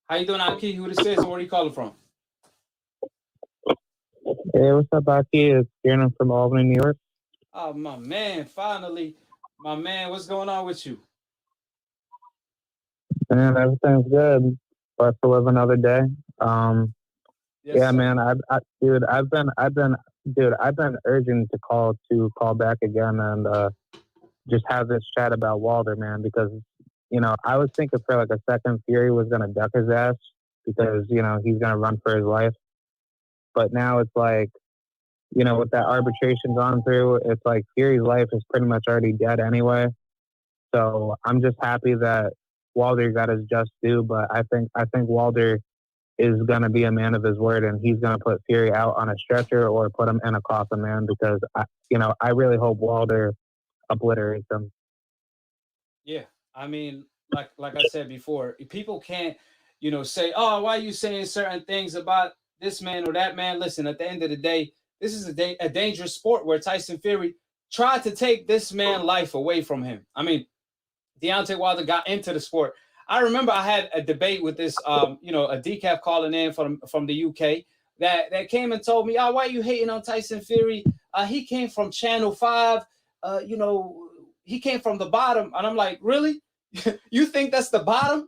How you doing, Aki? Who this is and where you calling from? Hey, what's up, Aki? It's Kieran from Albany, New York. Oh, my man, finally. My man, what's going on with you? Man, everything's good. But to live another day. Um, Yes, yeah, sir. man. Dude, I've been urging to call back again and just have this chat about Walder, man, because I was thinking for like a second Fury was gonna duck his ass because he's gonna run for his life, but now it's like with that arbitration gone through, it's like Fury's life is pretty much already dead anyway. So I'm just happy that Walder got his just due, but I think Walder is gonna be a man of his word, and he's gonna put Fury out on a stretcher or put him in a coffin, man. Because I really hope Walder obliterates him. Yeah. I mean, like I said before, people can't, say, oh, why are you saying certain things about this man or that man? Listen, at the end of the day, this is a dangerous sport where Tyson Fury tried to take this man's life away from him. I mean, Deontay Wilder got into the sport. I remember I had a debate with this, a decaf calling in from the UK that came and told me, "Oh, why are you hating on Tyson Fury? He came from Channel 5. He came from the bottom." And I'm like, really? You think that's the bottom?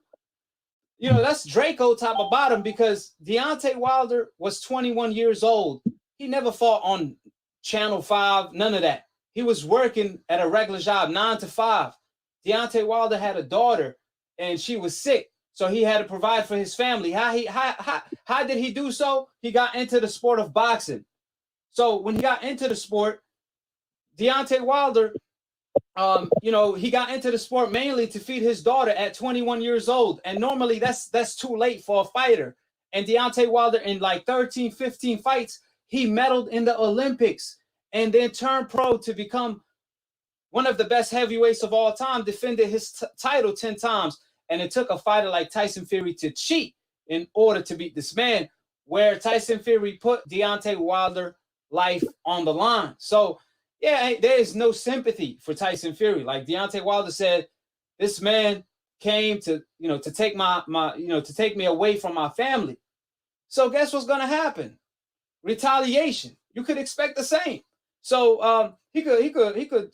That's Draco type of bottom because Deontay Wilder was 21 years old. He never fought on Channel 5, none of that. He was working at a regular job, 9 to 5. Deontay Wilder had a daughter and she was sick. So he had to provide for his family. How did he do so? He got into the sport of boxing. So when he got into the sport, Deontay Wilder he got into the sport mainly to feed his daughter at 21 years old. And normally that's too late for a fighter. And Deontay Wilder in like 13, 15 fights, he medaled in the Olympics and then turned pro to become one of the best heavyweights of all time, defended his title 10 times. And it took a fighter like Tyson Fury to cheat in order to beat this man, where Tyson Fury put Deontay Wilder life on the line. So yeah, there is no sympathy for Tyson Fury. Like Deontay Wilder said, this man came to take to take me away from my family. So guess what's gonna happen? Retaliation. You could expect the same. So he could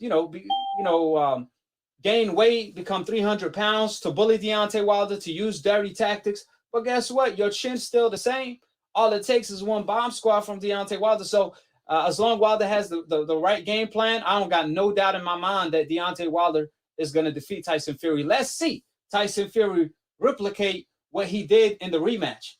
gain weight, become 300 pounds to bully Deontay Wilder, to use dirty tactics. But guess what? Your chin's still the same. All it takes is one bomb squad from Deontay Wilder. So as long as Wilder has the right game plan, I don't got no doubt in my mind that Deontay Wilder is going to defeat Tyson Fury. Let's see Tyson Fury replicate what he did in the rematch.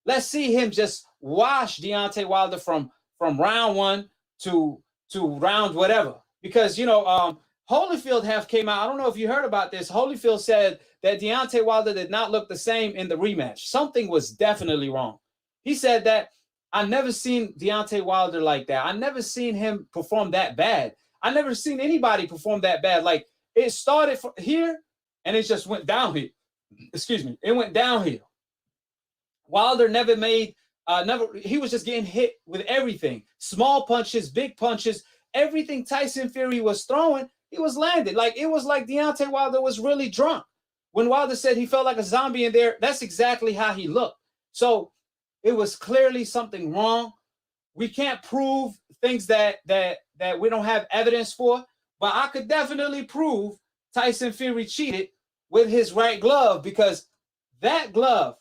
Let's see him just wash Deontay Wilder from round one to round whatever. Because Holyfield have came out. I don't know if you heard about this. Holyfield said that Deontay Wilder did not look the same in the rematch. Something was definitely wrong. He said that I never seen Deontay Wilder like that. I never seen him perform that bad. I never seen anybody perform that bad. Like it started from here and it just went downhill. Excuse me. It went downhill. Wilder never made he was just getting hit with everything. Small punches, big punches, everything Tyson Fury was throwing, he was landed. Like it was like Deontay Wilder was really drunk. When Wilder said he felt like a zombie in there, that's exactly how he looked. So it was clearly something wrong. We can't prove things that we don't have evidence for, but I could definitely prove Tyson Fury cheated with his right glove because that glove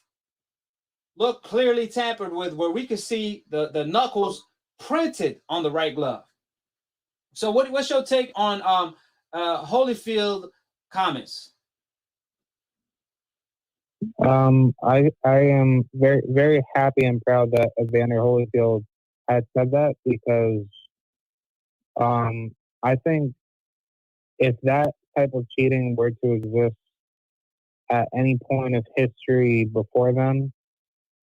looked clearly tampered with, where we could see the knuckles printed on the right glove. So what's your take on Holyfield comments? I am very very happy and proud that Evander Holyfield had said that because I think if that type of cheating were to exist at any point of history before then,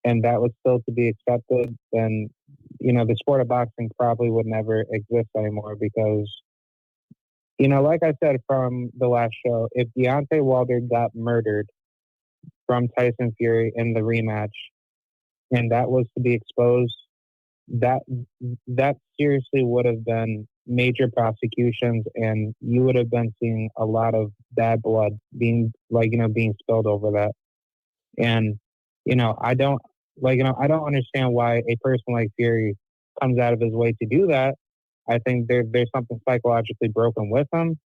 and that was still to be accepted, then the sport of boxing probably would never exist anymore because like I said from the last show, if Deontay Wilder got murdered from Tyson Fury in the rematch and that was to be exposed, that that seriously would have been major prosecutions, and you would have been seeing a lot of bad blood being being spilled over that. And I don't I don't understand why a person like Fury comes out of his way to do that. I think there's something psychologically broken with him,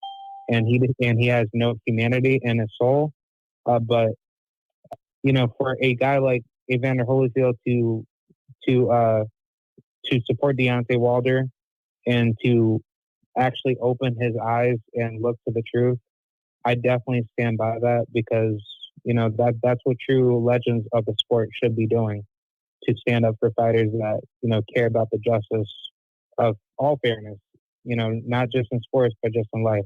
and he has no humanity in his soul. But for a guy like Evander Holyfield to uh, to support Deontay Wilder and to actually open his eyes and look to the truth, I definitely stand by that because that's what true legends of the sport should be doing, to stand up for fighters that care about the justice of all fairness, not just in sports but just in life.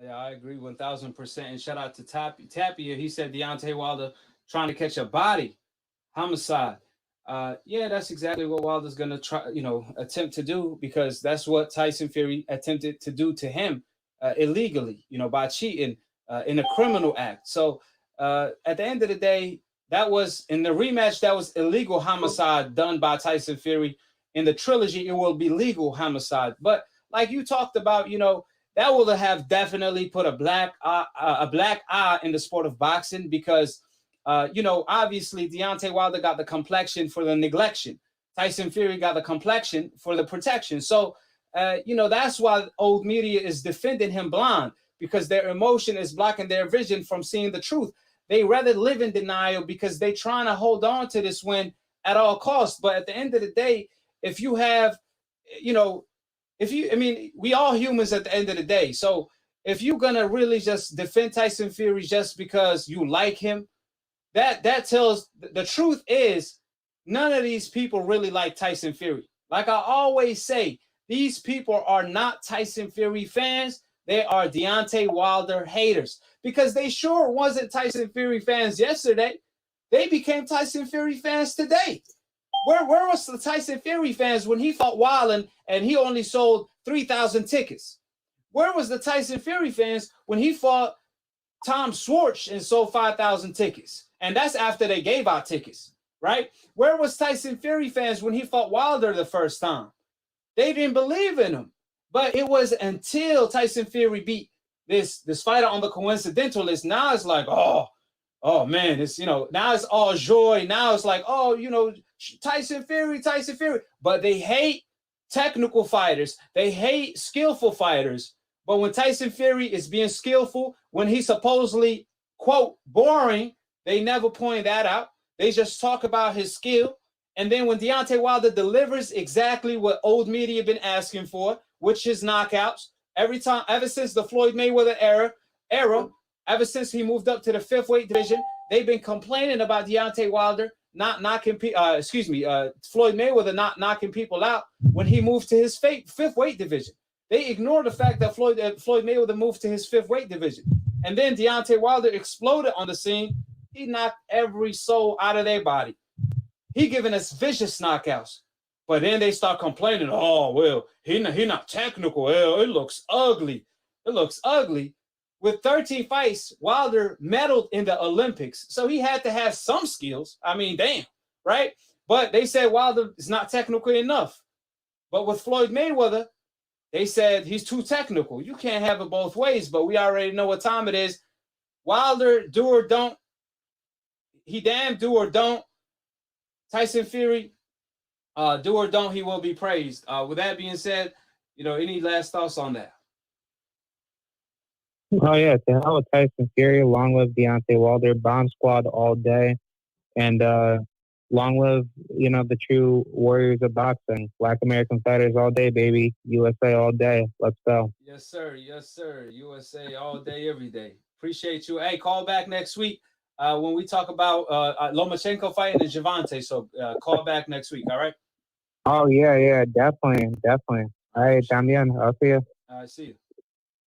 Yeah, I agree 1000%. And shout out to Tapia. He said Deontay Wilder trying to catch a body homicide. Yeah, that's exactly what Wilder's gonna try, attempt to do, because that's what Tyson Fury attempted to do to him illegally, by cheating in a criminal act. So at the end of the day, that was in the rematch. That was illegal homicide done by Tyson Fury. In the trilogy, it will be legal homicide. But like you talked about, that will have definitely put a black eye in the sport of boxing, because obviously Deontay Wilder got the complexion for the neglection. Tyson Fury got the complexion for the protection. So, that's why old media is defending him blind, because their emotion is blocking their vision from seeing the truth. They rather live in denial because they're trying to hold on to this win at all costs. But at the end of the day, if you have, we all humans at the end of the day. So if you're going to really just defend Tyson Fury just because you like him, that tells the truth is none of these people really like Tyson Fury. Like I always say, these people are not Tyson Fury fans. They are Deontay Wilder haters, because they sure wasn't Tyson Fury fans yesterday. They became Tyson Fury fans today. Where was the Tyson Fury fans when he fought Wilder and he only sold 3,000 tickets? Where was the Tyson Fury fans when he fought Tom Schwartz and sold 5,000 tickets? And that's after they gave out tickets, right? Where was Tyson Fury fans when he fought Wilder the first time? They didn't believe in him. But it was until Tyson Fury beat this fighter on the coincidental list. Now it's like, oh man, it's now it's all joy. Now it's like, Tyson Fury. But they hate technical fighters. They hate skillful fighters. But when Tyson Fury is being skillful, when he's supposedly, quote, boring, they never point that out. They just talk about his skill. And then when Deontay Wilder delivers exactly what old media been asking for, which is knockouts, every time, ever since the Floyd Mayweather era, ever since he moved up to the 5th weight division, they've been complaining about Deontay Wilder not knocking, Floyd Mayweather not knocking people out when he moved to his 5th weight division. They ignore the fact that Floyd Mayweather moved to his 5th weight division. And then Deontay Wilder exploded on the scene. He knocked every soul out of their body. He giving us vicious knockouts. But then they start complaining, oh, well, he not technical. Well, it looks ugly. With 13 fights, Wilder medaled in the Olympics. So he had to have some skills. I mean, damn, right? But they said Wilder is not technical enough. But with Floyd Mayweather, they said he's too technical. You can't have it both ways, but we already know what time it is. Wilder, do or don't. He damn do or don't. Tyson Fury, do or don't, he will be praised. With that being said, any last thoughts on that? Oh yeah, to hell with Tyson Fury. Long live Deontay Wilder. Bomb Squad all day, and long live the true warriors of boxing. Black American fighters all day, baby. USA all day. Let's go. Yes, sir. USA all day, every day. Appreciate you. Hey, call back next week when we talk about Lomachenko fighting and Gervonta. So call back next week. All right. Oh yeah, definitely. All right, también. I'll see you. All right, see you.